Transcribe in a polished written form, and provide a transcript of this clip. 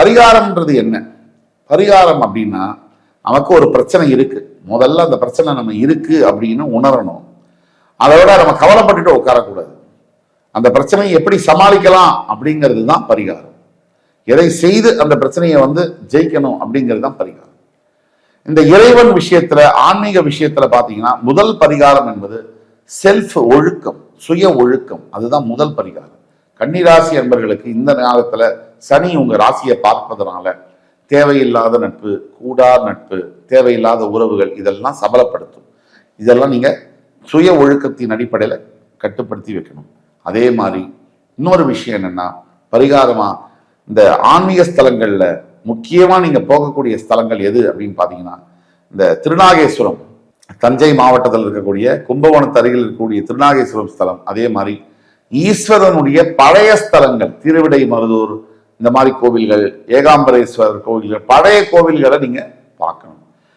பரிகாரம்ன்றது என்ன? பரிகாரம் அப்படின்னா நமக்கு ஒரு பிரச்சனை இருக்கு, முதல்ல அந்த பிரச்சனை நம்ம இருக்கு அப்படின்னு உணரணும். அதோட நம்ம கவலைப்பட்டுட்டு உட்காரக்கூடாது. அந்த பிரச்சனையை எப்படி சமாளிக்கலாம் அப்படிங்கிறது தான் பரிகாரம். எதை செய்து அந்த பிரச்சனையை ஜெயிக்கணும் அப்படிங்கிறது தான் பரிகாரம். இந்த இறைவன் விஷயத்துல, ஆன்மீக விஷயத்துல பாத்தீங்கன்னா முதல் பரிகாரம் என்பது செல்ஃப் ஒழுக்கம், சுய ஒழுக்கம். அதுதான் முதல் பரிகாரம். கன்னிராசி என்பவர்களுக்கு இந்த நேரத்துல சனி உங்க ராசியை பார்ப்பதனால தேவையில்லாத நட்பு, கூடா நட்பு, தேவையில்லாத உறவுகள் இதெல்லாம் சபலப்படுத்தும். இதெல்லாம் நீங்க சுய ஒழுக்கத்தின் அடிப்படையில கட்டுப்படுத்தி வைக்கணும். அதே மாதிரி இன்னொரு விஷயம் என்னன்னா, பரிகாரமா இந்த ஆன்மீக ஸ்தலங்கள்ல முக்கியமா நீங்க போகக்கூடிய ஸ்தலங்கள் எது அப்படின்னு பாத்தீங்கன்னா, இந்த திருநாகேஸ்வரம், தஞ்சை மாவட்டத்தில் இருக்கக்கூடிய கும்பகோணத்து அருகில் இருக்கக்கூடிய திருநாகேஸ்வரம் ஸ்தலம், அதே மாதிரி ஈஸ்வரனுடைய பழைய ஸ்தலங்கள், திருவிடை மருதூர், இந்த மாதிரி கோவில்கள், ஏகாம்பரேஸ்வரர் கோவில்கள், பழைய கோவில்களை நீங்க பார்க்கணும்.